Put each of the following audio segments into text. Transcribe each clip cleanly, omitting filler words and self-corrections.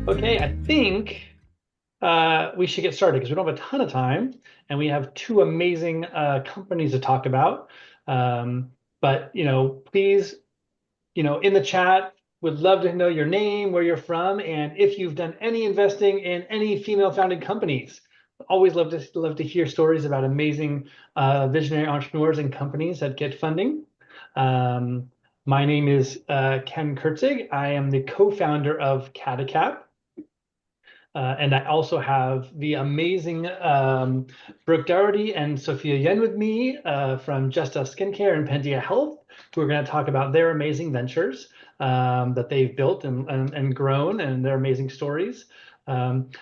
Okay, I think we should get started because we don't have a ton of time and we have two amazing companies to talk about. Um, but, please, in the chat, would love to know your name, where you're from, and if you've done any investing in any female-founded companies. Always love to hear stories about amazing visionary entrepreneurs and companies that get funding. Um, my name is Ken Kurtzig. I am the co-founder of CataCap. And I also have the amazing Brook Dougherty and Sophia Yen with me from JustUs Skincare and Pandia Health, who are going to talk about their amazing ventures that they've built and grown and their amazing stories.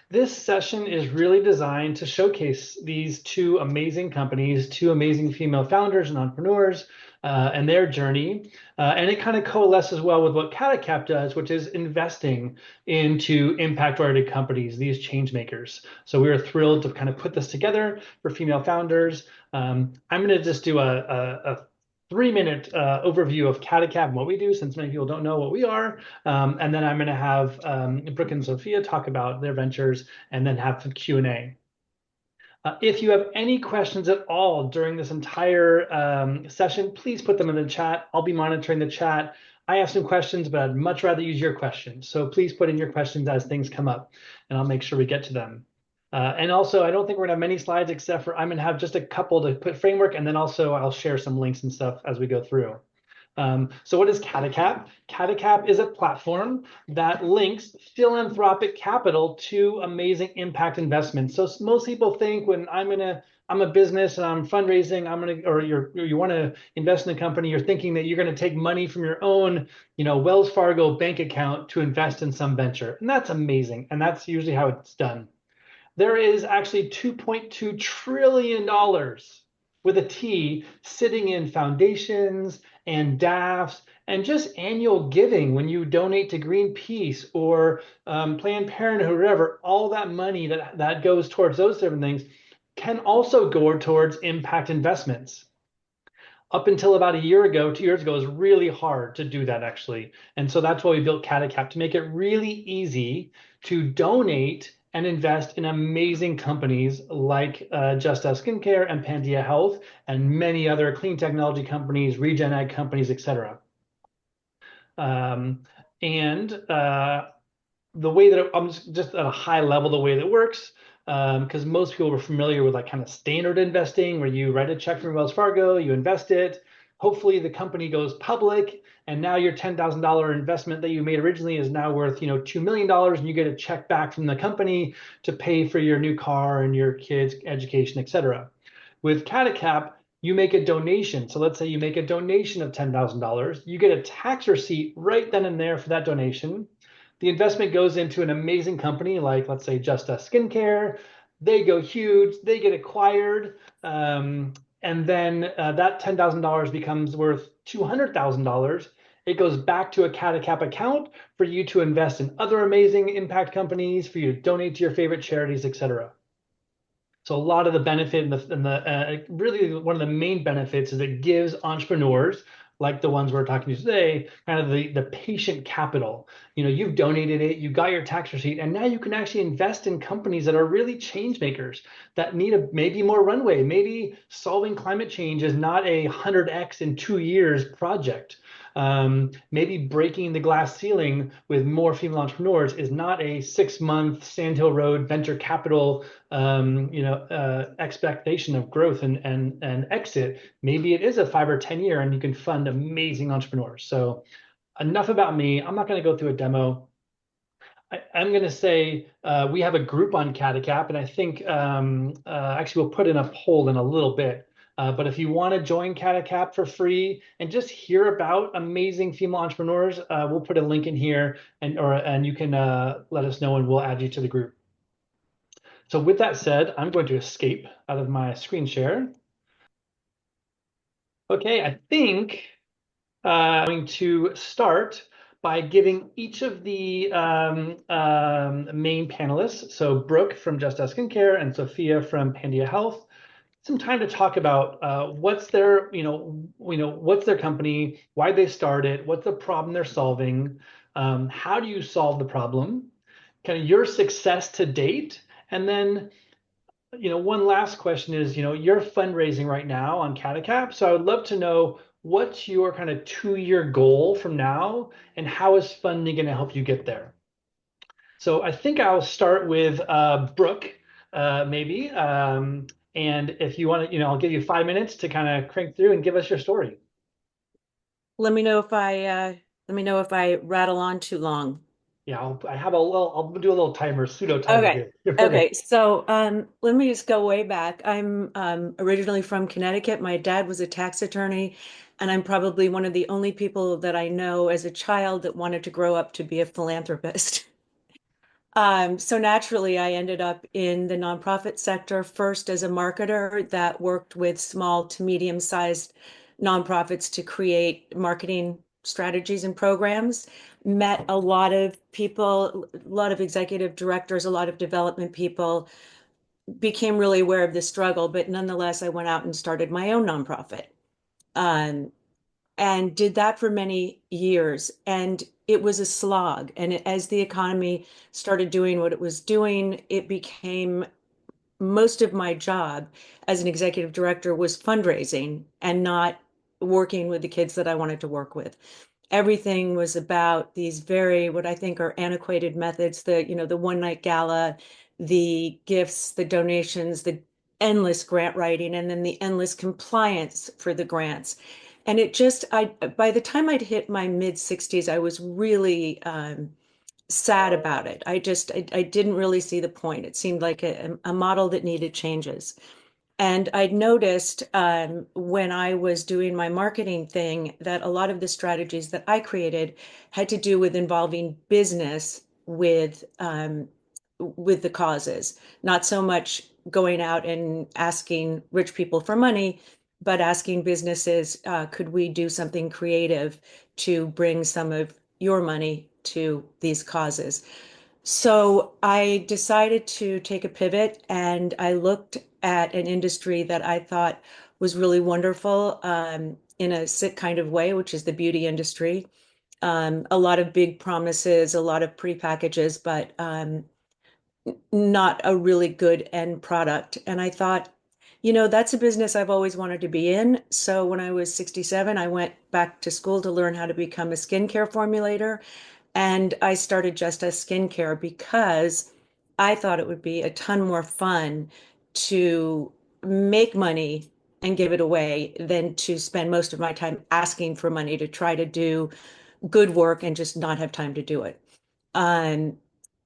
This session is really designed to showcase these two amazing companies, two amazing female founders and entrepreneurs, and their journey. And it kind of coalesces well with what CataCap does, which is investing into impact-oriented companies, these change makers. So we were thrilled to kind of put this together for female founders. I'm going to just do a 3-minute overview of CataCap and what we do, since many people don't know what we are. And then I'm going to have Brooke and Sophia talk about their ventures and then have some Q&A. If you have any questions at all during this entire session, please put them in the chat. I'll be monitoring the chat. I have some questions, but I'd much rather use your questions. So please put in your questions as things come up, and I'll make sure we get to them. And also, I don't think we're gonna have many slides, except for I'm gonna have just a couple to put framework, and then also I'll share some links and stuff as we go through. So what is CataCap? CataCap is a platform that links philanthropic capital to amazing impact investments. So most people think when I'm a business and I'm fundraising, or you want to invest in a company, you're thinking that you're going to take money from your own, Wells Fargo bank account to invest in some venture. And that's amazing. And that's usually how it's done. There is actually $2.2 trillion with a T sitting in foundations and DAFs and just annual giving when you donate to Greenpeace or Planned Parenthood, whatever. All that money that goes towards those different things can also go towards impact investments. Up until about a year ago, 2 years ago, it was really hard to do that actually. And so that's why we built CataCap, to make it really easy to donate and invest in amazing companies like JustUs Skincare and Pandia Health and many other clean technology companies, regen ag companies, etc. Um, and The way that I'm just at a high level, the way that it works, because most people are familiar with like kind of standard investing where you write a check from Wells Fargo, you invest it. Hopefully the company goes public, and now your $10,000 investment that you made originally is now worth, $2 million, and you get a check back from the company to pay for your new car and your kids' education, etc. With CataCap, you make a donation. So let's say you make a donation of $10,000. You get a tax receipt right then and there for that donation. The investment goes into an amazing company like, let's say, JustUs Skincare. They go huge, they get acquired, and then that $10,000 becomes worth $200,000. It goes back to a CataCap account for you to invest in other amazing impact companies, for you to donate to your favorite charities, etc. So a lot of the benefit really one of the main benefits is it gives entrepreneurs like the ones we're talking to today, kind of the patient capital. You've donated it, you got your tax receipt, and now you can actually invest in companies that are really change makers that need maybe more runway. Maybe solving climate change is not a 100x in 2 years project. Maybe breaking the glass ceiling with more female entrepreneurs is not a 6-month Sandhill Road venture capital expectation of growth and exit. Maybe it is a 5 or 10 year, and you can fund amazing entrepreneurs. So enough about me. I'm not going to go through a demo. I'm going to say we have a group on CataCap, and I think actually we'll put in a poll in a little bit. But if you want to join CataCap for free and just hear about amazing female entrepreneurs, we'll put a link in here, and you can let us know, and we'll add you to the group. So with that said, I'm going to escape out of my screen share. Okay, I think I'm going to start by giving each of the main panelists, so Brooke from JustUs Skincare and Sophia from Pandia Health, some time to talk about what's their, what's their company, why they started, what's the problem they're solving, how do you solve the problem, kind of your success to date, and then one last question is, you're fundraising right now on CataCap, so I would love to know what's your kind of 2-year goal from now, and how is funding going to help you get there? So I think I'll start with Brooke, maybe. And if you want to, I'll give you 5 minutes to kind of crank through and give us your story. Let me know if I rattle on too long. Yeah, I'll do a little timer, pseudo timer Okay. here. Okay. Okay. So let me just go way back. I'm originally from Connecticut. My dad was a tax attorney, and I'm probably one of the only people that I know as a child that wanted to grow up to be a philanthropist. So naturally, I ended up in the nonprofit sector first as a marketer that worked with small to medium-sized nonprofits to create marketing strategies and programs. Met a lot of people, a lot of executive directors, a lot of development people, became really aware of the struggle, but nonetheless, I went out and started my own nonprofit. Um, and did that for many years. And it was a slog. And as the economy started doing what it was doing, it became most of my job as an executive director was fundraising and not working with the kids that I wanted to work with. Everything was about these very, what I think are antiquated methods, the one night gala, the gifts, the donations, the endless grant writing, and then the endless compliance for the grants. And by the time I'd hit my mid 60s, I was really sad about it. I didn't really see the point. It seemed like a model that needed changes. And I'd noticed when I was doing my marketing thing that a lot of the strategies that I created had to do with involving business with the causes, not so much going out and asking rich people for money, but asking businesses, could we do something creative to bring some of your money to these causes? So I decided to take a pivot and I looked at an industry that I thought was really wonderful in a sick kind of way, which is the beauty industry. A lot of big promises, a lot of pre-packages, but not a really good end product. And I thought, that's a business I've always wanted to be in. So when I was 67, I went back to school to learn how to become a skincare formulator. And I started JustUs Skincare because I thought it would be a ton more fun to make money and give it away than to spend most of my time asking for money to try to do good work and just not have time to do it. Um,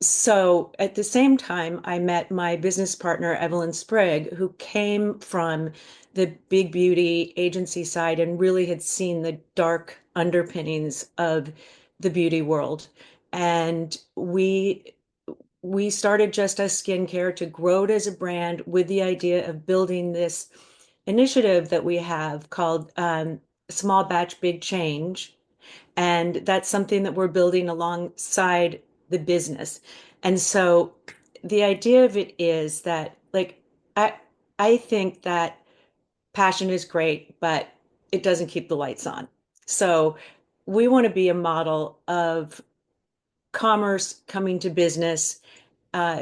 so at the same time, I met my business partner, Evelyn Sprague, who came from the big beauty agency side and really had seen the dark underpinnings of the beauty world. And we started JustUs Skincare to grow it as a brand with the idea of building this initiative that we have called Small Batch Big Change, and that's something that we're building alongside the business. And so the idea of it is that I I think that passion is great, but it doesn't keep the lights on. So we want to be a model of commerce coming to business,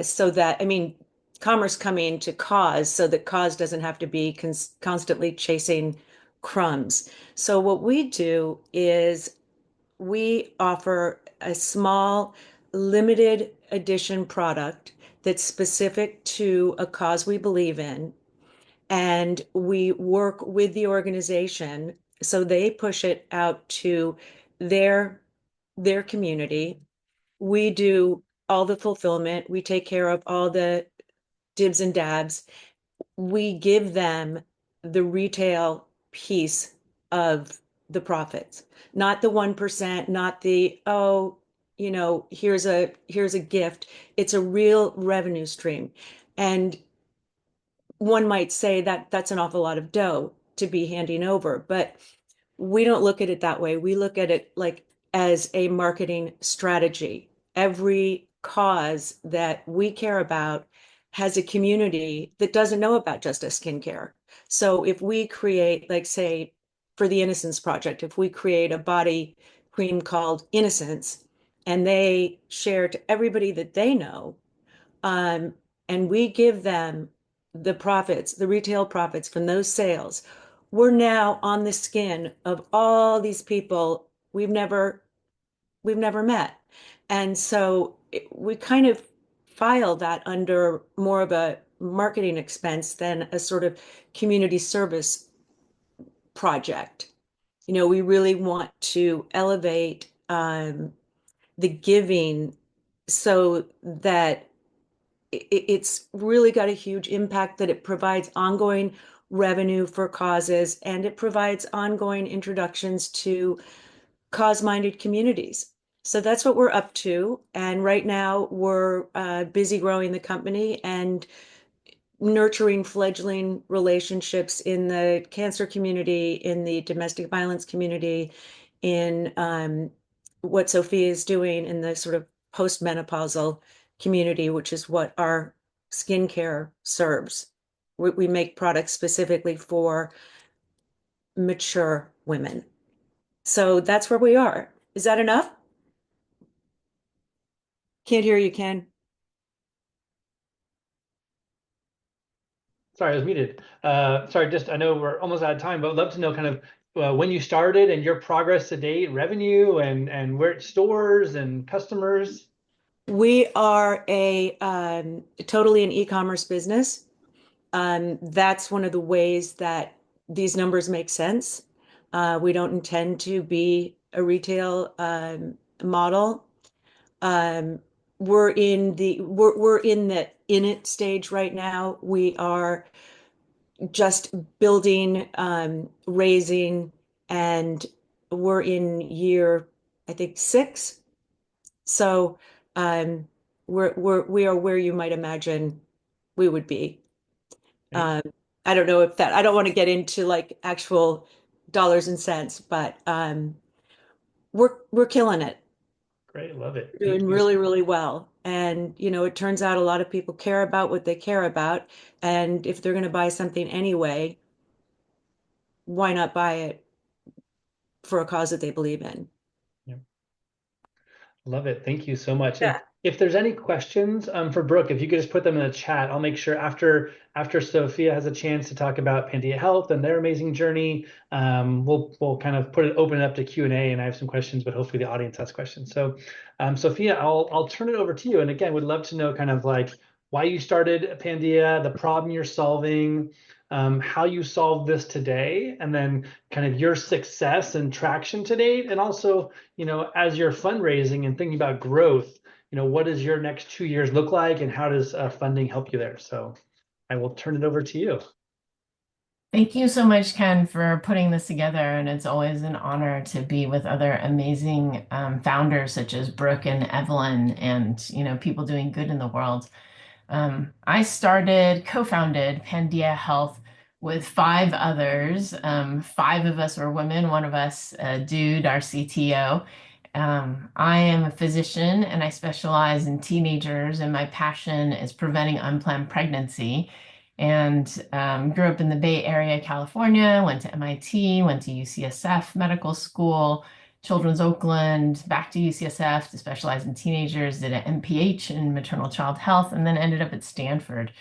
so that, I mean, commerce coming to cause so that cause doesn't have to be constantly chasing crumbs. So what we do is we offer a small, limited edition product that's specific to a cause we believe in. And we work with the organization so they push it out to their their community. We do all the fulfillment. We take care of all the dibs and dabs. We give them the retail piece of the profits, not the 1%, not the, oh, here's a gift. It's a real revenue stream. And one might say that that's an awful lot of dough to be handing over, but we don't look at it that way. We look at it like as a marketing strategy. Every cause that we care about has a community that doesn't know about JustUs Skincare. So if we create, like, say, for the Innocence Project, if we create a body cream called Innocence, and they share to everybody that they know. Um, and we give them the profits, the retail profits from those sales. We're now on the skin of all these people we've never met. And so we kind of file that under more of a marketing expense than a sort of community service project. We really want to elevate the giving so that it's really got a huge impact, that it provides ongoing revenue for causes, and it provides ongoing introductions to cause-minded communities. So that's what we're up to. And right now we're busy growing the company and nurturing fledgling relationships in the cancer community, in the domestic violence community, in what Sophia is doing in the sort of postmenopausal community, which is what our skincare serves. We make products specifically for mature women. So that's where we are. Is that enough? Can't hear you, Ken. Sorry, I was muted. Sorry, just I know we're almost out of time, but I'd love to know kind of when you started and your progress to date, revenue and where it stores and customers. We are a totally an e-commerce business. That's one of the ways that these numbers make sense. We don't intend to be a retail model. Um, we're in the in it stage right now. We are just building, raising, and we're in year, I think, 6. So um, we are where you might imagine we would be. Okay, Um, I don't know if that, I don't want to get into like actual dollars and cents, but we're killing it. great, love it. We're Thank doing you. really, really well. And it turns out a lot of people care about what they care about. And if they're going to buy something anyway, why not buy it for a cause that they believe in? Yeah. Love it. Thank you so much. And Yeah. if there's any questions for Brooke, if you could just put them in the chat, I'll make sure after Sophia has a chance to talk about Pandia Health and their amazing journey, we'll kind of open it up to Q&A, and I have some questions, but hopefully the audience has questions. So, Sophia, I'll turn it over to you. And again, would love to know kind of like why you started Pandia, the problem you're solving, how you solved this today, and then kind of your success and traction to date, and also as you're fundraising and thinking about growth, what does your next 2 years look like, and how does funding help you there? So I will turn it over to you. Thank you so much, Ken, for putting this together. And it's always an honor to be with other amazing founders such as Brooke and Evelyn and, people doing good in the world. I co-founded Pandia Health with 5 others. 5 of us were women, one of us a dude, our CTO. I am a physician and I specialize in teenagers, and my passion is preventing unplanned pregnancy. And grew up in the Bay Area, California, went to MIT, went to UCSF Medical School, Children's Oakland, back to UCSF to specialize in teenagers, did an MPH in maternal child health, and then ended up at Stanford,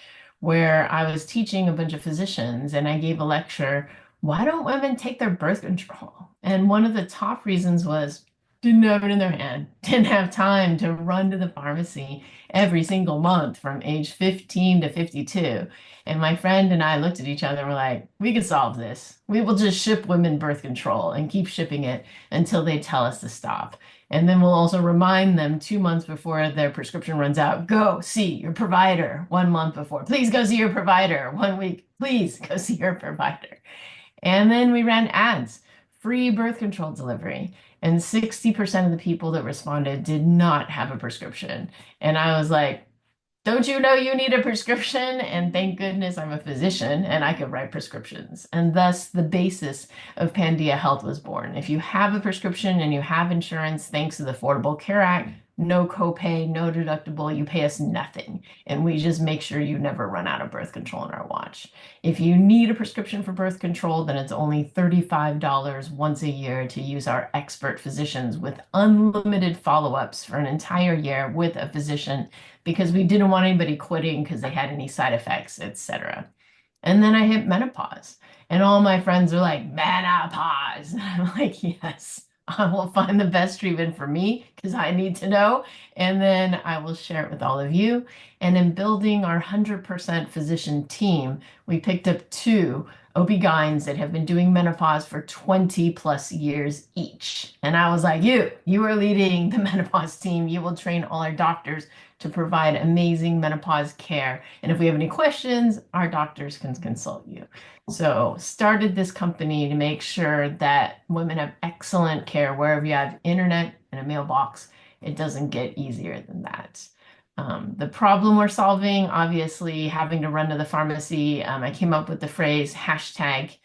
where I was teaching a bunch of physicians and I gave a lecture, why don't women take their birth control? And one of the top reasons was didn't have it in their hand, didn't have time to run to the pharmacy every single month from age 15 to 52. And my friend and I looked at each other and were like, we can solve this. We will just ship women birth control and keep shipping it until they tell us to stop. And then we'll also remind them 2 months before their prescription runs out, go see your provider. 1 month before, please go see your provider. 1 week, please go see your provider. And then we ran ads, free birth control delivery. And 60% of the people that responded did not have a prescription. And I was like, don't you know you need a prescription? And thank goodness I'm a physician and I could write prescriptions. And thus the basis of Pandia Health was born. If you have a prescription and you have insurance, thanks to the Affordable Care Act, no copay, no deductible. You pay us nothing. And we just make sure you never run out of birth control in our watch. If you need a prescription for birth control, then it's only $35 once a year to use our expert physicians with unlimited follow-ups for an entire year with a physician because we didn't want anybody quitting because they had any side effects, etc. And then I hit menopause. And all my friends are like, menopause. And I'm like, yes, I will find the best treatment for me because I need to know. And then I will share it with all of you. And in building our 100% physician team, we picked up two OB-GYNs that have been doing menopause for 20 plus years each. And I was like, you are leading the menopause team. You will train all our doctors to provide amazing menopause care. And if we have any questions, our doctors can consult you. So started this company to make sure that women have excellent care wherever you have internet and a mailbox. It doesn't get easier than that. The problem we're solving, obviously, having to run to the pharmacy, I came up with the phrase hashtag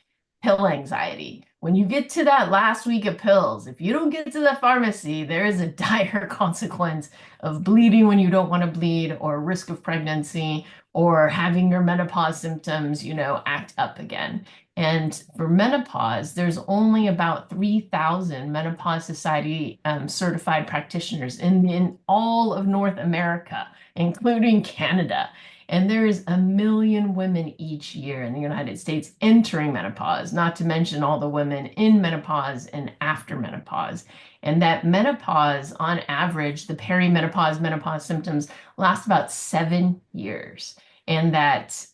pill anxiety. When you get to that last week of pills, if you don't get to the pharmacy, there is a dire consequence of bleeding when you don't want to bleed, or risk of pregnancy, or having your menopause symptoms, act up again. And for menopause, there's only about 3,000 Menopause Society certified practitioners in all of North America, including Canada. And there is 1 million women each year in the United States entering menopause, not to mention all the women in menopause and after menopause. And that menopause, on average, the perimenopause, menopause symptoms last about 7 years. And that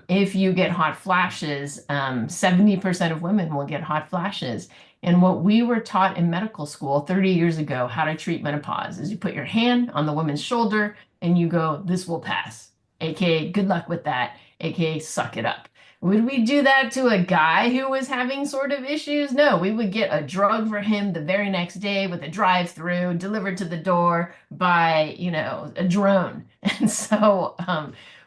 if you get hot flashes, 70% of women will get hot flashes. And what we were taught in medical school 30 years ago, how to treat menopause, is you put your hand on the woman's shoulder and you go, this will pass, aka good luck with that, aka suck it up. Would we do that to a guy who was having sort of issues? No, we would get a drug for him the very next day with a drive-through delivered to the door by, a drone. And so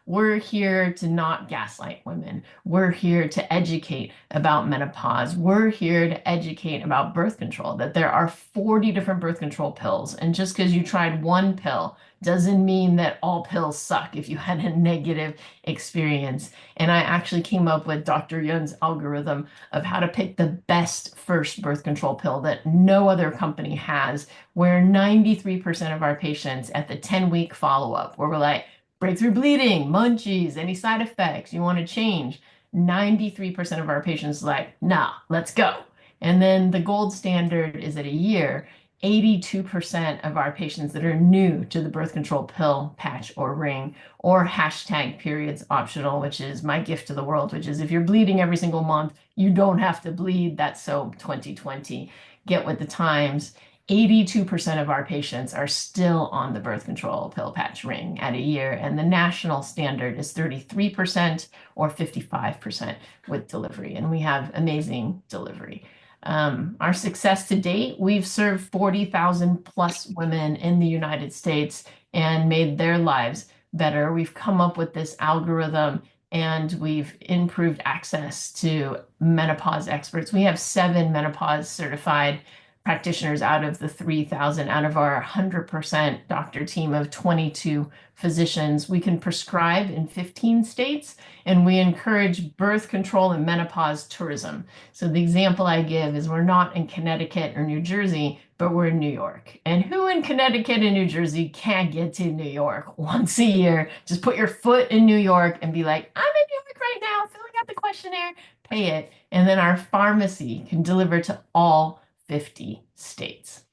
we're here to not gaslight women. We're here to educate about menopause. We're here to educate about birth control, that there are 40 different birth control pills. And just because you tried one pill doesn't mean that all pills suck if you had a negative experience. And I actually came up with Dr. Yen's algorithm of how to pick the best first birth control pill that no other company has, where 93% of our patients at the 10-week follow-up, where we're like, breakthrough bleeding, munchies, any side effects, you want to change, 93% of our patients like, nah, let's go. And then the gold standard is at a year, 82% of our patients that are new to the birth control pill, patch, or ring, or hashtag periods optional, which is my gift to the world, which is if you're bleeding every single month, you don't have to bleed. That's so 2020. Get with the times. 82% of our patients are still on the birth control pill, patch, ring at a year, and the national standard is 33% or 55% with delivery, and we have amazing delivery. Our success to date, we've served 40,000 plus women in the United States and made their lives better. We've come up with this algorithm and we've improved access to menopause experts. We have 7 menopause certified practitioners out of the 3,000, out of our 100% doctor team of 22 physicians. We can prescribe in 15 states, and we encourage birth control and menopause tourism. So the example I give is we're not in Connecticut or New Jersey, but we're in New York. And who in Connecticut and New Jersey can't get to New York once a year? Just put your foot in New York and be like, I'm in New York right now, filling out the questionnaire, pay it. And then our pharmacy can deliver to all 50 states.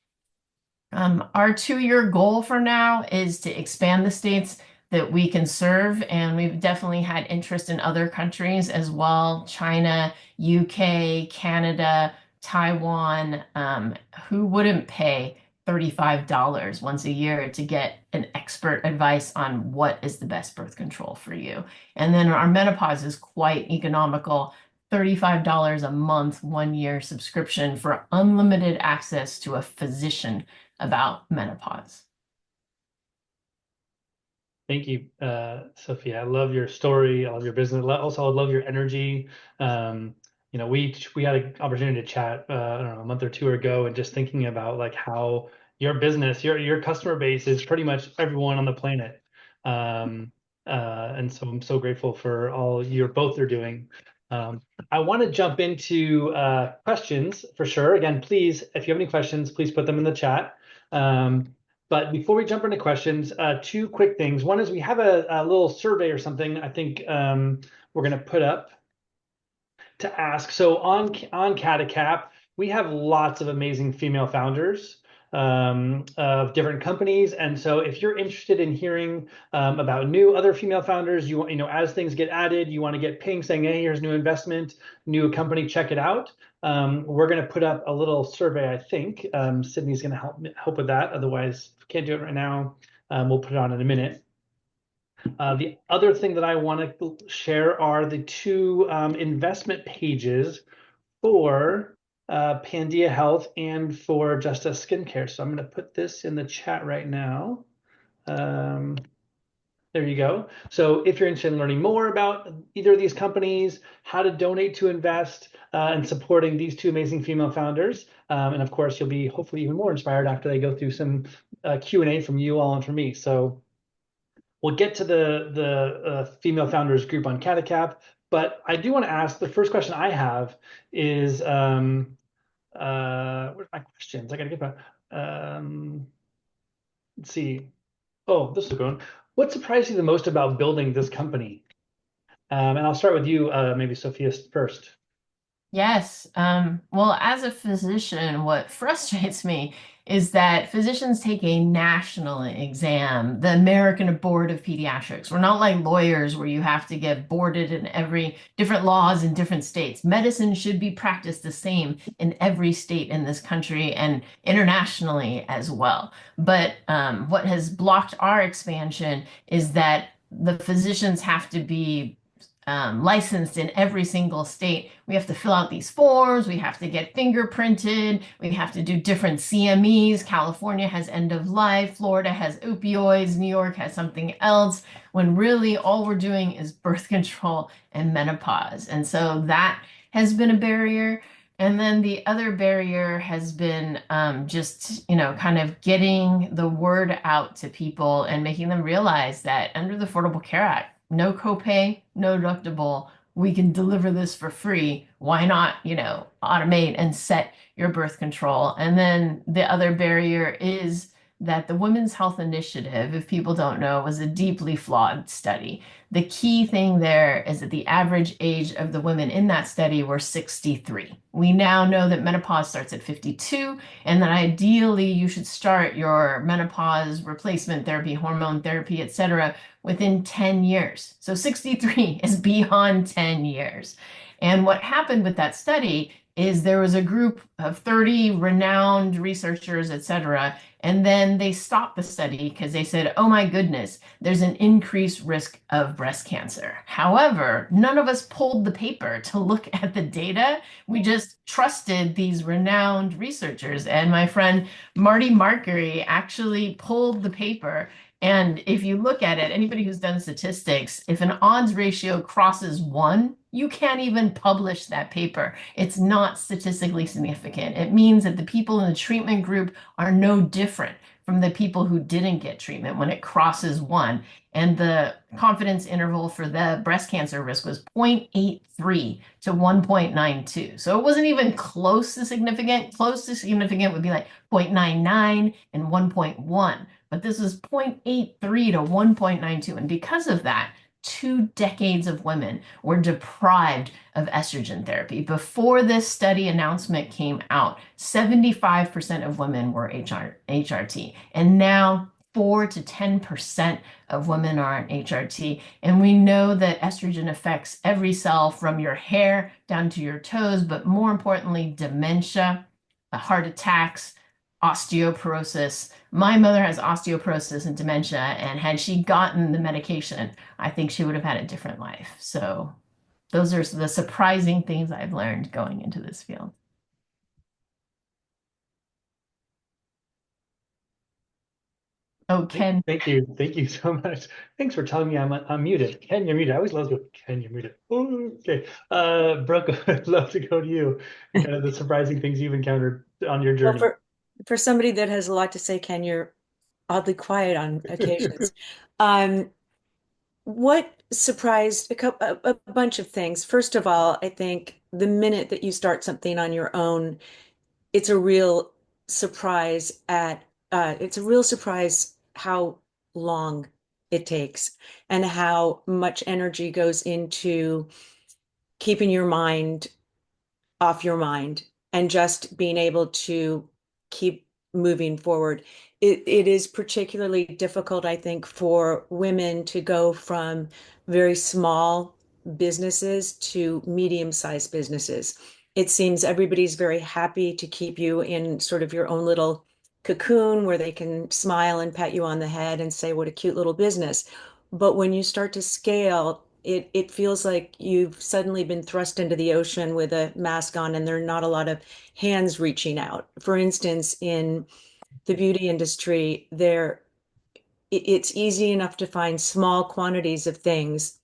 Our 2-year goal for now is to expand the states that we can serve, and we've definitely had interest in other countries as well, China, UK, Canada, Taiwan. Who wouldn't pay $35 once a year to get an expert advice on what is the best birth control for you? And then our menopause is quite economical. $35 a month, 1-year subscription for unlimited access to a physician about menopause. Thank you, Sophia. I love your story. I love your business. Also, I love your energy. We had an opportunity to chat, I don't know, a month or two ago, and just thinking about like how your business, your customer base is pretty much everyone on the planet. Um, and so I'm so grateful for all you're both are doing. I want to jump into questions for sure. Again, please, if you have any questions, please put them in the chat. But before we jump into questions, two quick things. One is we have a little survey or something I think we're going to put up to ask. So on CataCap, we have lots of amazing female founders of different companies, and so if you're interested in hearing about new other female founders, you know, as things get added, you want to get ping saying, "Hey, here's new investment, new company, check it out." We're going to put up a little survey. I think Sydney's going to help with that. Otherwise, if we can't do it right now, we'll put it on in a minute. The other thing that I want to share are the two investment pages for Pandia Health and for JustUs Skincare. So I'm going to put this in the chat right now. There you go. So if you're interested in learning more about either of these companies, how to donate to invest, and supporting these two amazing female founders, and of course, you'll be hopefully even more inspired after they go through some Q&A from you all and from me. So we'll get to the female founders group on CataCap, but I do want to ask, the first question I have is, where's my questions? I gotta get my, let's see. Oh, this is going. What surprised you the most about building this company? And I'll start with you, maybe Sophia first. Yes. Well, as a physician, what frustrates me is that physicians take a national exam, the American Board of Pediatrics. We're not like lawyers where you have to get boarded in every different laws in different states. Medicine should be practiced the same in every state in this country and internationally as well. But what has blocked our expansion is that the physicians have to be licensed in every single state. We have to fill out these forms. We have to get fingerprinted. We have to do different CMEs. California has end of life. Florida has opioids. New York has something else. When really all we're doing is birth control and menopause. And so that has been a barrier. And then the other barrier has been just, kind of getting the word out to people and making them realize that under the Affordable Care Act, no copay, no deductible. We can deliver this for free. Why not, automate and set your birth control? And then the other barrier is that the Women's Health Initiative, if people don't know, was a deeply flawed study. The key thing there is that the average age of the women in that study were 63. We now know that menopause starts at 52, and that ideally you should start your menopause replacement therapy, hormone therapy, etc., within 10 years. So 63 is beyond 10 years. And what happened with that study is there was a group of 30 renowned researchers, etc., and then they stopped the study because they said, oh my goodness, there's an increased risk of breast cancer. However, none of us pulled the paper to look at the data. We just trusted these renowned researchers. And my friend Marty Markery actually pulled the paper. And if you look at it, anybody who's done statistics, if an odds ratio crosses 1, you can't even publish that paper. It's not statistically significant. It means that the people in the treatment group are no different from the people who didn't get treatment when it crosses 1. And the confidence interval for the breast cancer risk was 0.83 to 1.92. So it wasn't even close to significant. Close to significant would be like 0.99 and 1.1. But this is 0.83 to 1.92. And because of that, 2 decades of women were deprived of estrogen therapy. Before this study announcement came out, 75% of women were HRT. And now 4 to 10% of women are on HRT. And we know that estrogen affects every cell from your hair down to your toes, but more importantly, dementia, heart attacks, osteoporosis. My mother has osteoporosis and dementia, and had she gotten the medication, I think she would have had a different life. So those are the surprising things I've learned going into this field. Oh, Ken. Thank you. Thank you so much. Thanks for telling me I'm muted. Ken, you're muted. I always love to go, Ken, you're muted. Okay. Brooke, I'd love to go to you. Kind of the surprising things you've encountered on your Well, journey. For somebody that has a lot to say, Ken, you're oddly quiet on occasions. Um, what surprised a bunch of things. First of all, I think the minute that you start something on your own, it's a real it's a real surprise how long it takes and how much energy goes into keeping your mind off your mind and just being able to keep moving forward. It is particularly difficult, I think, for women to go from very small businesses to medium-sized businesses. It seems everybody's very happy to keep you in sort of your own little cocoon where they can smile and pat you on the head and say, what a cute little business. But when you start to scale, it feels like you've suddenly been thrust into the ocean with a mask on, and there are not a lot of hands reaching out. For instance, in the beauty industry, it's easy enough to find small quantities of things,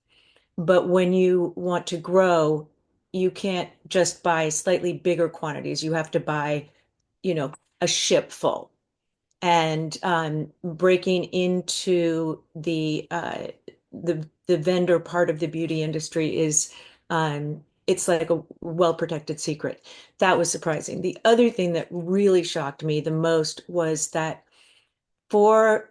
but when you want to grow, you can't just buy slightly bigger quantities. You have to buy, a ship full. And breaking into the vendor part of the beauty industry is it's like a well-protected secret. That was surprising. The other thing that really shocked me the most was that for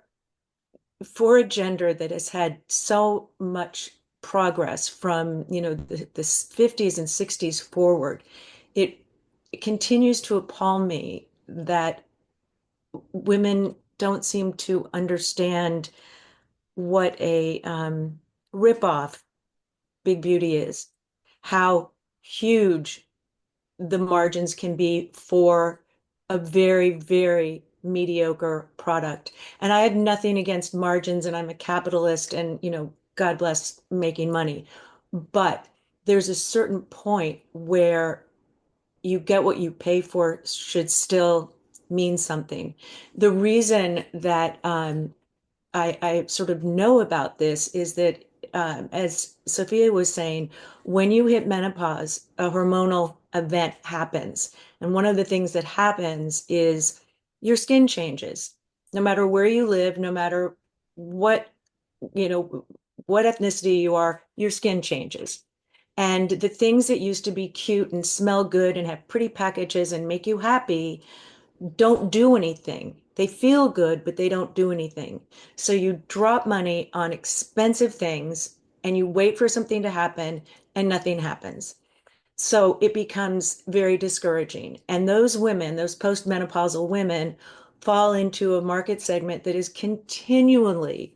for a gender that has had so much progress from, the 50s and 60s forward, it, it continues to appall me that women don't seem to understand what a ripoff Big Beauty is, how huge the margins can be for a very, very mediocre product. And I have nothing against margins, and I'm a capitalist, and, God bless making money. But there's a certain point where you get what you pay for should still mean something. The reason that I sort of know about this is that, as Sophia was saying, when you hit menopause, a hormonal event happens. And one of the things that happens is your skin changes. No matter where you live, no matter what, you know, what ethnicity you are, your skin changes. And the things that used to be cute and smell good and have pretty packages and make you happy don't do anything. They feel good, but they don't do anything. So you drop money on expensive things and you wait for something to happen and nothing happens. So it becomes very discouraging. And those women, those postmenopausal women, fall into a market segment that is continually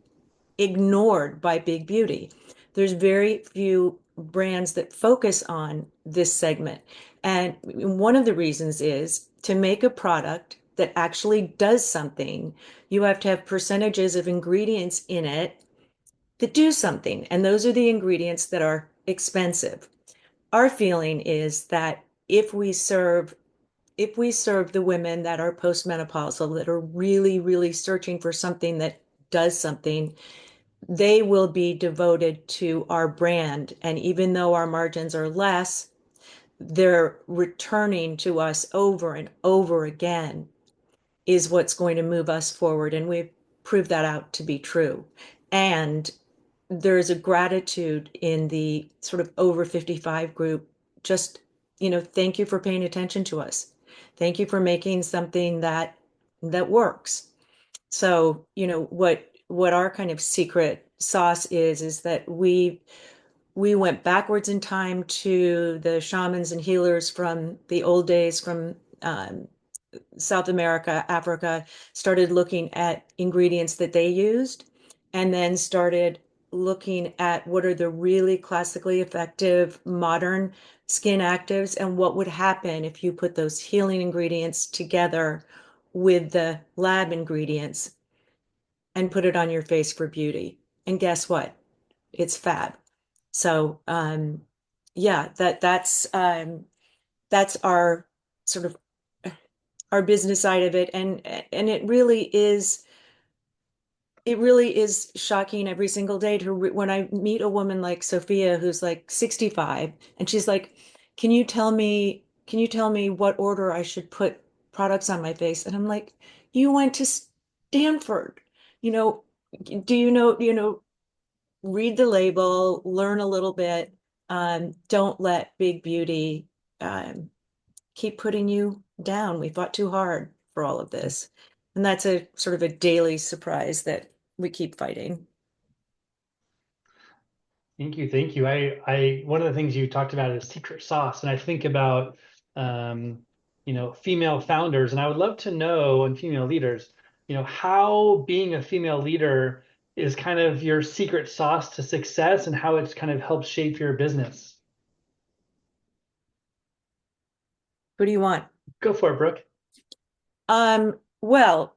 ignored by big beauty. There's very few brands that focus on this segment. And one of the reasons is to make a product that actually does something, you have to have percentages of ingredients in it that do something. And those are the ingredients that are expensive. Our feeling is that if we serve the women that are postmenopausal, that are really, really searching for something that does something, they will be devoted to our brand. And even though our margins are less, they're returning to us over and over again is what's going to move us forward. And we've proved that out to be true. And there's a gratitude in the sort of over 55 group. Just, thank you for paying attention to us. Thank you for making something that works. So, what our kind of secret sauce is that we went backwards in time to the shamans and healers from the old days, from South America, Africa, started looking at ingredients that they used, and then started looking at what are the really classically effective modern skin actives and what would happen if you put those healing ingredients together with the lab ingredients and put it on your face for beauty. And guess what? It's fab. So yeah, that's our sort of our business side of it. And it really is shocking every single day to when I meet a woman like Sophia who's like 65 and she's like, can you tell me what order I should put products on my face. And I'm like, you went to Stanford, you know, read the label, learn a little bit. Don't let big beauty um, keep putting you down. We fought too hard for all of this. And that's a sort of a daily surprise that we keep fighting. Thank you, thank you. One of the things you talked about is secret sauce, and I think about, um, female founders, and I would love to know, and female leaders, how being a female leader is kind of your secret sauce to success, and how it's kind of helped shape your business. Who do you want? Go for it, Brooke. Well,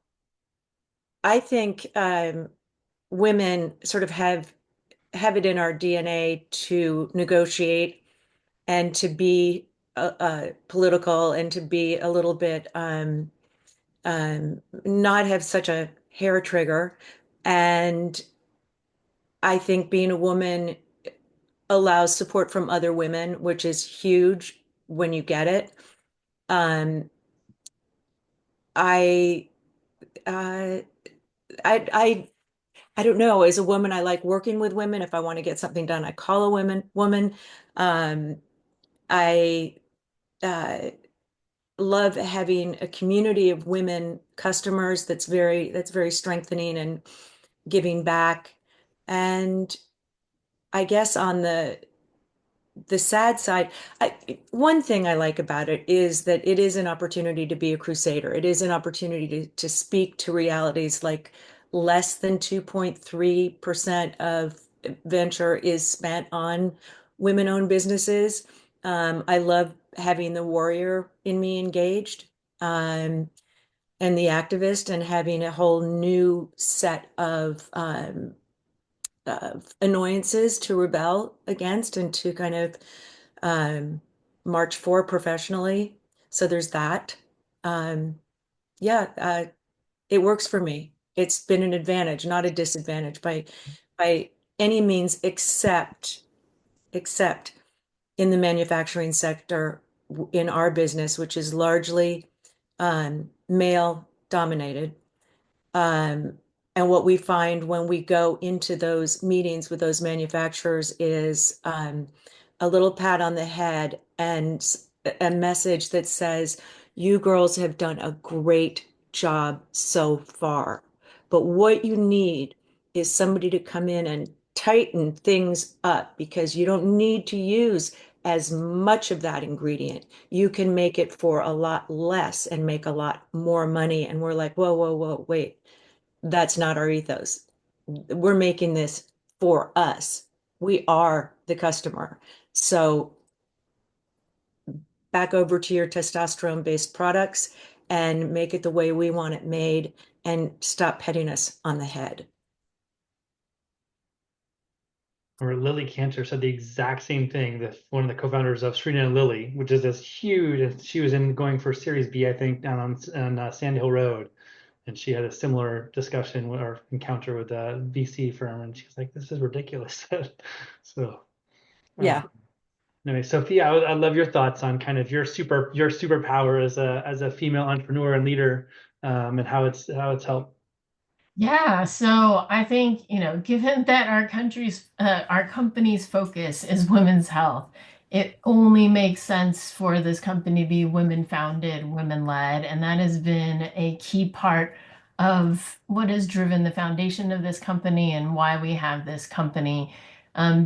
I think women sort of have it in our DNA to negotiate and to be political and to be a little bit not have such a hair trigger. And I think being a woman allows support from other women, which is huge when you get it. Um, I, uh, I I don't know. As a woman, I like working with women. If I want to get something done, I call a woman. Um, I uh, love having a community of women customers that's very strengthening and giving back. And I guess on the sad side, one thing I like about it is that it is an opportunity to be a crusader. It is an opportunity to speak to realities like less than 2.3% of venture is spent on women-owned businesses. I love having the warrior in me engaged, and the activist, and having a whole new set of annoyances to rebel against and to kind of um, march for professionally. So there's that. Um, yeah, it works for me. It's been an advantage, not a disadvantage by any means, except in the manufacturing sector in our business, which is largely male dominated. Um, and what we find when we go into those meetings with those manufacturers is a little pat on the head and a message that says, you girls have done a great job so far. But what you need is somebody to come in and tighten things up because you don't need to use as much of that ingredient. You can make it for a lot less and make a lot more money. And we're like, whoa, whoa, whoa, wait, that's not our ethos. We're making this for us. We are the customer. So back over to your testosterone-based products and make it the way we want it made and stop petting us on the head. Or Lily Cantor said the exact same thing. One of the co-founders of Serena and Lily, which is this huge, and she was in going for Series B, I think, down on Sand Hill Road, and she had a similar discussion or encounter with a VC firm, and she was like, "This is ridiculous." So, uh, Yeah. anyway, Sophia, I love your thoughts on kind of your superpower as a female entrepreneur and leader, and how it's helped. Yeah, so I think, given that our company's focus is women's health, it only makes sense for this company to be women founded, women led, and that has been a key part of what has driven the foundation of this company and why we have this company.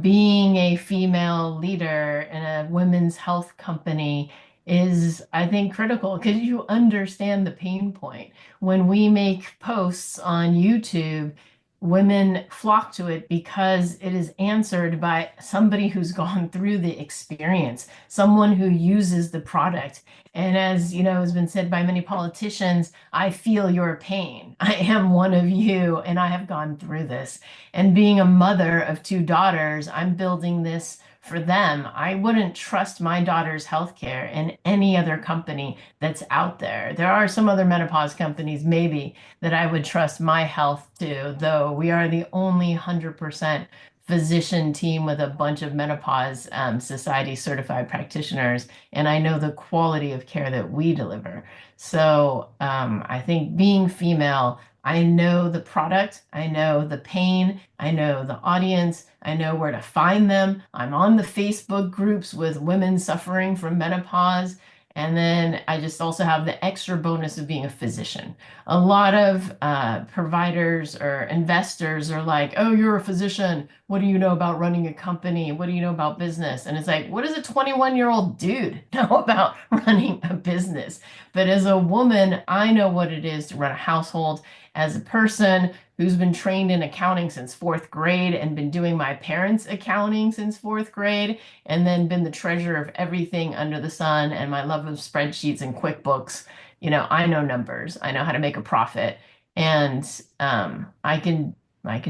Being a female leader in a women's health company is, I think, critical because you understand the pain point when we make posts on YouTube, women flock to it because it is answered by somebody who's gone through the experience, someone who uses the product. And as you know, has been said by many politicians, I feel your pain. I am one of you, and I have gone through this. And being a mother of two daughters, I'm building this for them. I wouldn't trust my daughter's healthcare in any other company that's out there. There are some other menopause companies, maybe, that I would trust my health to, though we are the only 100% physician team with a bunch of menopause society certified practitioners, and I know the quality of care that we deliver. So I think being female, I know the product, I know the pain, I know the audience, I know where to find them. I'm on the Facebook groups with women suffering from menopause. And then I just also have the extra bonus of being a physician. A lot of providers or investors are like, oh, you're a physician. What do you know about running a company? What do you know about business? And it's like, what does a 21-year-old dude know about running a business? But as a woman, I know what it is to run a household. As a person who's been trained in accounting since fourth grade and been doing my parents' accounting since fourth grade, and then been the treasurer of everything under the sun and my love of spreadsheets and QuickBooks, I know numbers. I know how to make a profit, and I can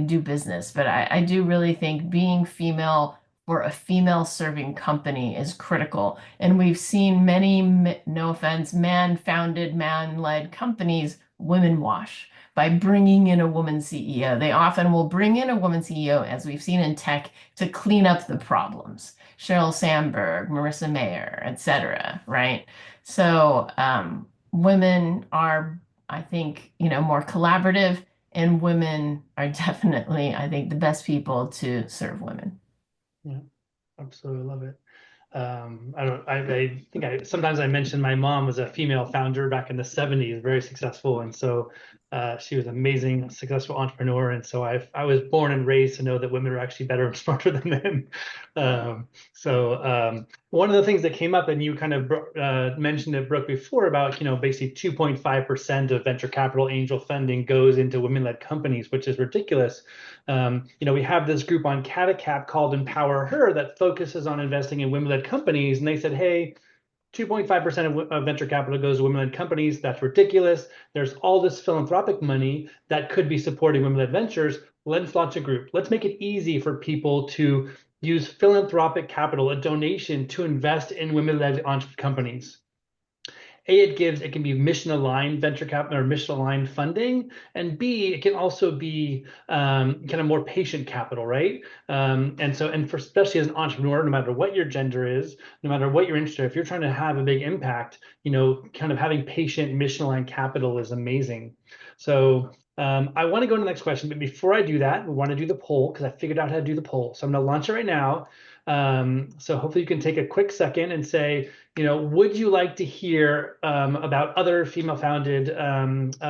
do business. But I do really think being female for a female serving company is critical. And we've seen many, no offense, man-founded, man-led companies women wash by bringing in a woman CEO. They often will bring in a woman CEO, as we've seen in tech, to clean up the problems. Sheryl Sandberg, Marissa Mayer, et cetera, right? So women are, I think, more collaborative, and women are definitely, I think, the best people to serve women. Yeah, absolutely love it. I don't, I think sometimes I mentioned my mom was a female founder back in the 70s, very successful. And so she was an amazing, successful entrepreneur. And so I was born and raised to know that women are actually better and smarter than men. One of the things that came up, and you kind of mentioned it, Brooke, before about, basically 2.5% of venture capital angel funding goes into women-led companies, which is ridiculous. We have this group on CataCap called Empower Her that focuses on investing in women-led companies. And they said, hey, 2.5% of venture capital goes to women-led companies. That's ridiculous. There's all this philanthropic money that could be supporting women-led ventures. Let's launch a group. Let's make it easy for people to use philanthropic capital, a donation, to invest in women-led companies. It can be mission aligned venture capital or mission aligned funding, and B, it can also be kind of more patient capital, right? And for especially as an entrepreneur, no matter what your gender is, no matter what you're interested in, if you're trying to have a big impact, kind of having patient mission aligned capital is amazing. So I want to go to the next question, but before I do that, we want to do the poll because I figured out how to do the poll. So I'm going to launch it right now. So hopefully you can take a quick second and say, would you like to hear about other female-founded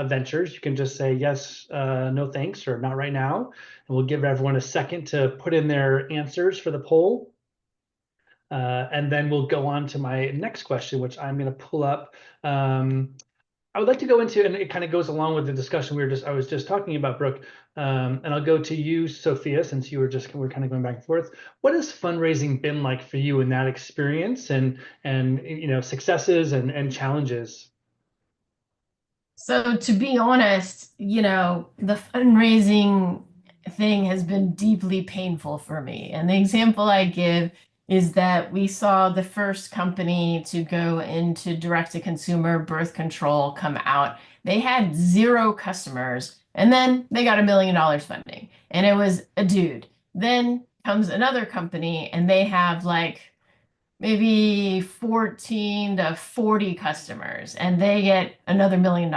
ventures? You can just say yes, no thanks, or not right now. And we'll give everyone a second to put in their answers for the poll. And then we'll go on to my next question, which I'm going to pull up. I would like to go into, and it kind of goes along with the discussion I was just talking about, Brooke. And I'll go to you, Sophia, since we're kind of going back and forth. What has fundraising been like for you in that experience, and successes and challenges? So to be honest, the fundraising thing has been deeply painful for me. And the example I give is that we saw the first company to go into direct-to-consumer birth control come out. They had 0 customers, and then they got $1 million funding, and it was a dude. Then comes another company, and they have like maybe 14 to 40 customers, and they get another $1 million.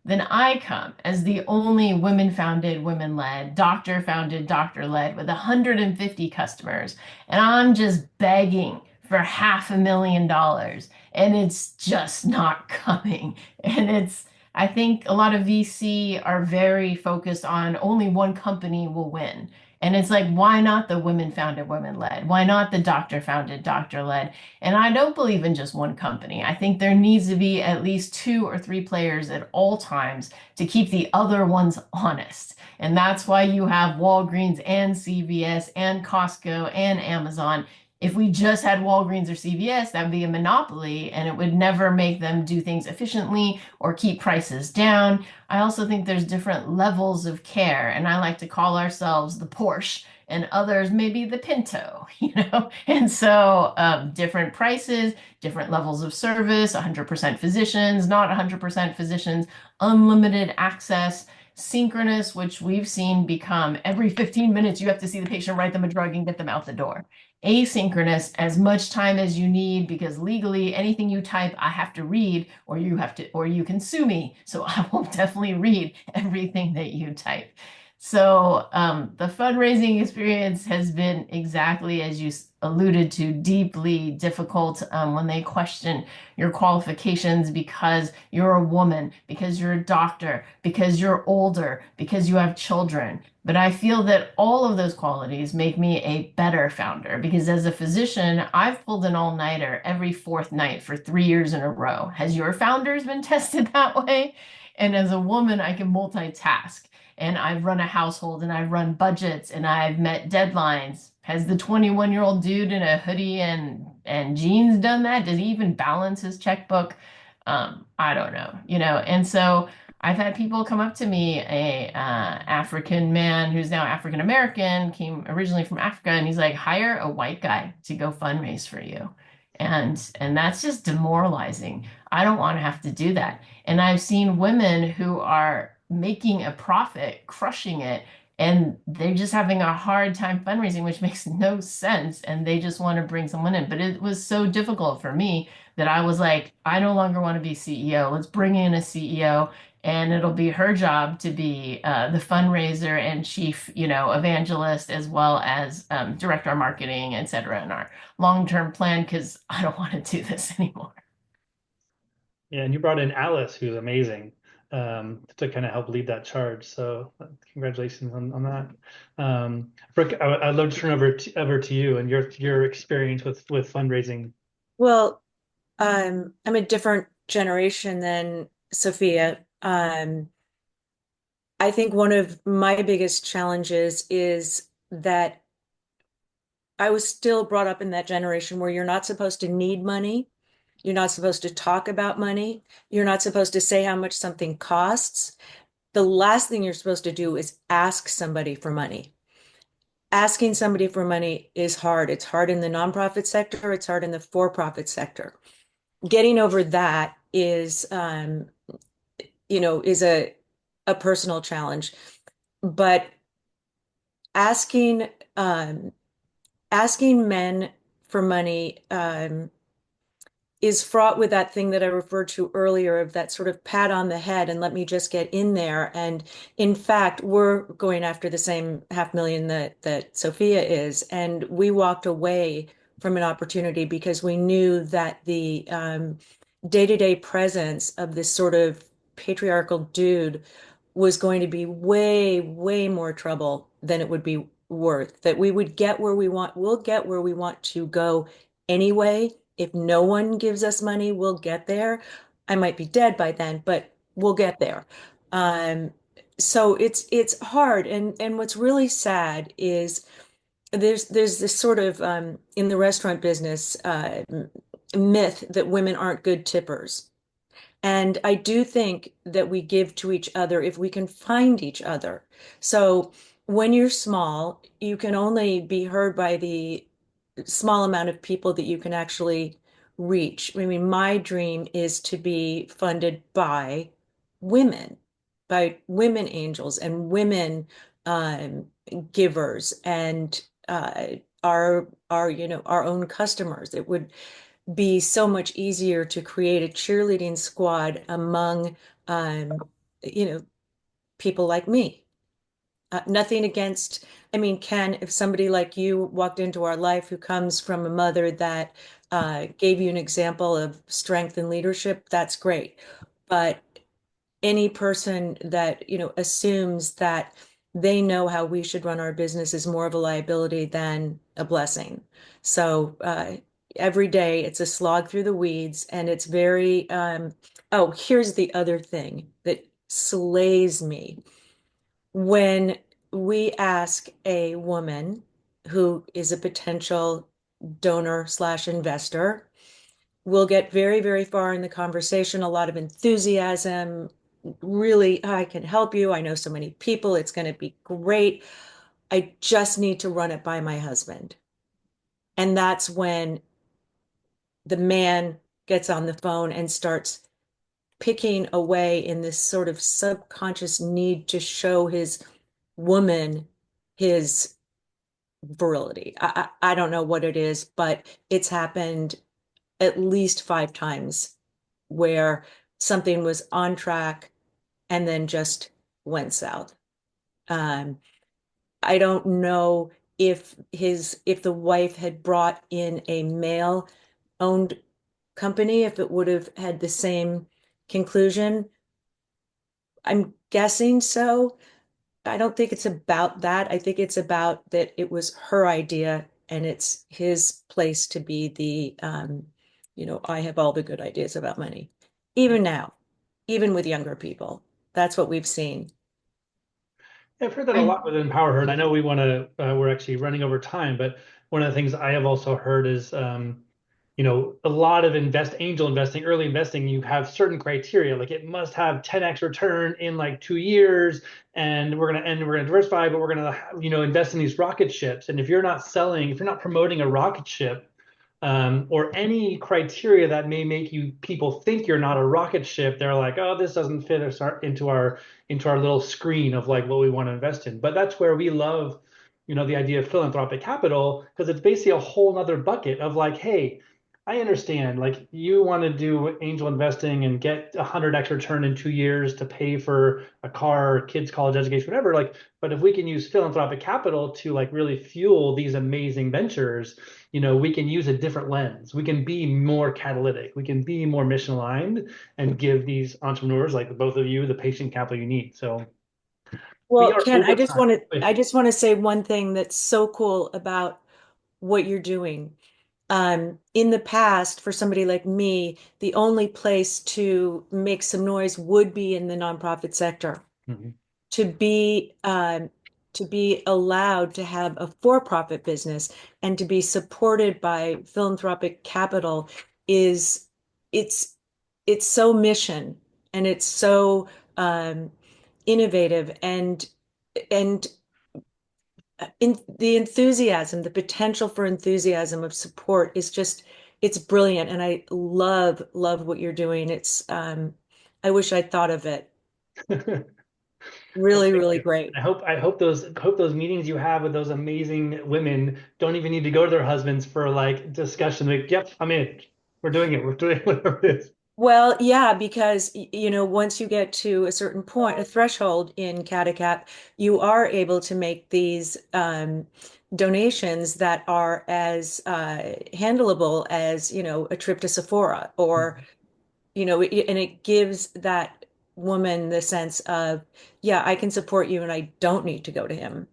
Then I come as the only women-founded, women-led, doctor-founded, doctor-led with 150 customers, and I'm just begging for $500,000, and it's just not coming. And I think a lot of VC are very focused on only one company will win. And it's like, why not the women founded, women led? Why not the doctor founded, doctor led? And I don't believe in just one company. I think there needs to be at least 2 or 3 players at all times to keep the other ones honest. And that's why you have Walgreens and CVS and Costco and Amazon. If we just had Walgreens or CVS, that would be a monopoly, and it would never make them do things efficiently or keep prices down. I also think there's different levels of care, and I like to call ourselves the Porsche, and others maybe the Pinto, And so different prices, different levels of service, 100% physicians, not 100% physicians, unlimited access. Synchronous, which we've seen become every 15 minutes, you have to see the patient, write them a drug, and get them out the door. Asynchronous, as much time as you need, because legally anything you type, I have to read, or you have to, or you can sue me. So I will definitely read everything that you type. So the fundraising experience has been exactly as you alluded to, deeply difficult when they question your qualifications because you're a woman, because you're a doctor, because you're older, because you have children. But I feel that all of those qualities make me a better founder because as a physician, I've pulled an all-nighter every fourth night for 3 years in a row. Has your founders been tested that way? And as a woman, I can multitask and I've run a household and I've run budgets and I've met deadlines. Has the 21-year-old dude in a hoodie and jeans done that? Does he even balance his checkbook? I don't know, And so I've had people come up to me, a African man who's now African American, came originally from Africa, and he's like, hire a white guy to go fundraise for you. And that's just demoralizing. I don't want to have to do that. And I've seen women who are making a profit, crushing it, and they're just having a hard time fundraising, which makes no sense. And they just want to bring someone in. But it was so difficult for me that I was like, I no longer want to be CEO. Let's bring in a CEO, and it'll be her job to be the fundraiser and chief, evangelist, as well as director of marketing, et cetera, in our long-term plan, because I don't want to do this anymore. Yeah, and you brought in Alice, who's amazing, to kind of help lead that charge. So congratulations on that. Brooke, I'd love to turn over to you and your experience with fundraising. Well, I'm a different generation than Sophia. I think one of my biggest challenges is that I was still brought up in that generation where you're not supposed to need money. You're not supposed to talk about money. You're not supposed to say how much something costs. The last thing you're supposed to do is ask somebody for money. Asking somebody for money is hard. It's hard in the nonprofit sector. It's hard in the for-profit sector. Getting over that is a personal challenge. But asking um, asking men for money is fraught with that thing that I referred to earlier of that sort of pat on the head and let me just get in there. And in fact, we're going after the same 500,000 that Sophia is. And we walked away from an opportunity because we knew that the day-to-day presence of this sort of patriarchal dude was going to be way, way more trouble than it would be worth. That we would get where we want, we'll get where we want to go anyway. If no one gives us money, we'll get there. I might be dead by then, but we'll get there. Um, so it's hard. And what's really sad is there's this sort of in the restaurant business myth that women aren't good tippers. And I do think that we give to each other if we can find each other. So when you're small, you can only be heard by the small amount of people that you can actually reach. I mean, my dream is to be funded women, by women angels and women um, givers and our own customers. It would be so much easier to create a cheerleading squad among um, you know, people like me. Nothing against, I mean, Ken, if somebody like you walked into our life who comes from a mother that gave you an example of strength and leadership, that's great. But any person that, assumes that they know how we should run our business is more of a liability than a blessing. So every day it's a slog through the weeds, and it's very, oh, here's the other thing that slays me. When we ask a woman who is a potential donor slash investor, we'll get very, very far in the conversation, a lot of enthusiasm. Really, I can help you. I know so many people. It's going to be great. I just need to run it by my husband. And that's when the man gets on the phone and starts picking away in this sort of subconscious need to show his woman his virility. I don't know what it is, but it's happened at least 5 times where something was on track and then just went south. Um, I don't know if the wife had brought in a male owned company, if it would have had the same conclusion. I'm guessing so. I don't think it's about that. I think it's about that it was her idea and it's his place to be I have all the good ideas about money. Even now, even with younger people. That's what we've seen. I've heard that a I lot with Empower Her, and I know we're actually running over time, but one of the things I have also heard is, a lot of angel investing, early investing, you have certain criteria, like it must have 10x return in like 2 years, and we're gonna diversify, but we're gonna, invest in these rocket ships. And if you're not promoting a rocket ship, or any criteria that may make people think you're not a rocket ship, they're like, oh, this doesn't fit into our little screen of like what we want to invest in. But that's where we love, the idea of philanthropic capital, because it's basically a whole nother bucket of like, hey, I understand, like you want to do angel investing and get 100x return in 2 years to pay for a car, kids' college education, whatever. Like, but if we can use philanthropic capital to like really fuel these amazing ventures, we can use a different lens. We can be more catalytic. We can be more mission aligned and give these entrepreneurs, like the both of you, the patient capital you need. So we Well, are Ken, over time. I just want to say one thing that's so cool about what you're doing. In the past, for somebody like me, the only place to make some noise would be in the nonprofit sector. Mhm. To be allowed to have a for-profit business and to be supported by philanthropic capital is it's it's so mission and it's so innovative and in the enthusiasm, the potential for enthusiasm of support is just it's brilliant and I love what you're doing. It's I wish I'd thought of it. Well, Really, thank really you. great. I hope those meetings you have with those amazing women don't even need to go to their husbands for like discussion. Like, yep, I'm in. We're doing it. We're doing whatever it is. Well, yeah, because once you get to a certain point, a threshold in CataCap, you are able to make these donations that are as handleable as, a trip to Sephora or, and it gives that woman the sense of, yeah, I can support you and I don't need to go to him.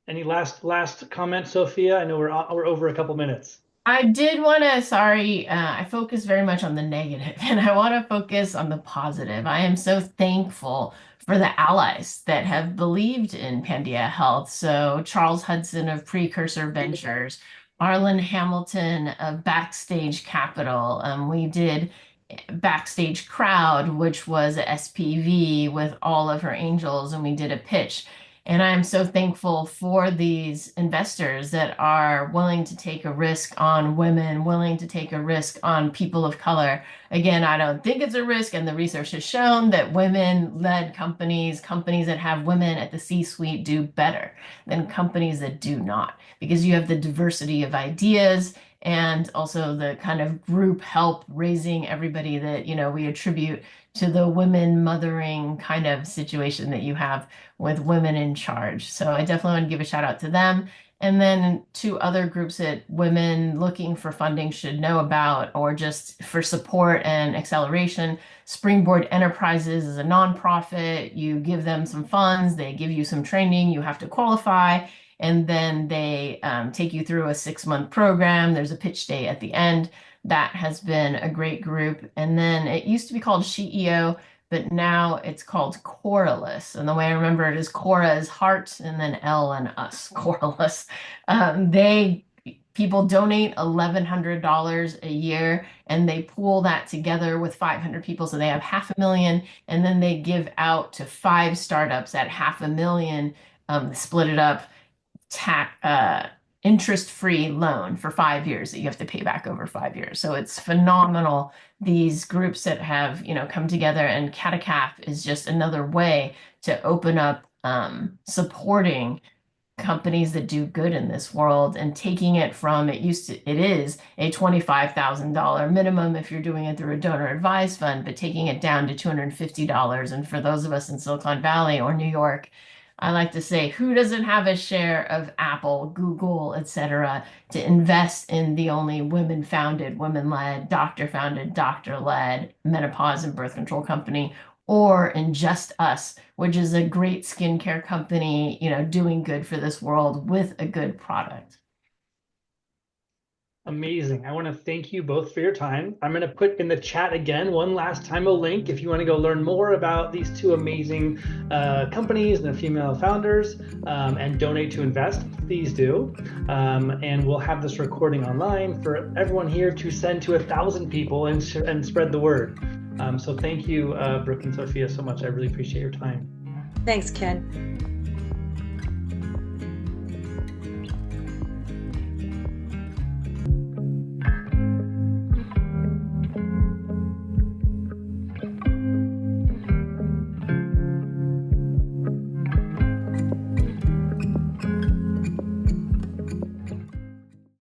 Any last comment, Sophia? I know we're over a couple minutes. I did want to, sorry, I focus very much on the negative and I want to focus on the positive. I am so thankful for the allies that have believed in Pandia Health. So, Charles Hudson of Precursor Ventures, Arlen Hamilton of Backstage Capital. We did Backstage Crowd, which was a SPV with all of her angels, and we did a pitch. And I'm so thankful for these investors that are willing to take a risk on women, willing to take a risk on people of color. Again, I don't think it's a risk, and the research has shown that women-led companies, companies that have women at the C-suite, do better than companies that do not, because you have the diversity of ideas and also the kind of group help raising everybody that, we attribute to the women mothering kind of situation that you have with women in charge. So I definitely want to give a shout out to them. And then to other groups that women looking for funding should know about, or just for support and acceleration. Springboard Enterprises is a nonprofit. You give them some funds, they give you some training, you have to qualify, and then they take you through a 6-month program. There's a pitch day at the end. That has been a great group. And then it used to be called SheEO, but now it's called Coralus. And the way I remember it is Cora is heart and then L and us, Coralus. They people donate $1,100 a year and they pool that together with 500 people. So they have 500,000 and then they give out to 5 startups at 500,000, split it up tax interest-free loan for 5 years that you have to pay back over 5 years. So it's phenomenal. These groups that have, come together, and CataCap is just another way to open up supporting companies that do good in this world, and taking it from, it is a $25,000 minimum if you're doing it through a donor advised fund, but taking it down to $250. And for those of us in Silicon Valley or New York, I like to say, who doesn't have a share of Apple, Google, etc., to invest in the only women-founded, women-led, doctor-founded, doctor-led menopause and birth control company, or in JustUs, which is a great skincare company, doing good for this world with a good product. Amazing. I want to thank you both for your time. I'm going to put in the chat again, one last time, a link if you want to go learn more about these two amazing companies and the female founders, and donate to invest. Please do. And we'll have this recording online for everyone here to send to 1,000 people and spread the word. So thank you, Brooke and Sophia, so much. I really appreciate your time. Thanks, Ken.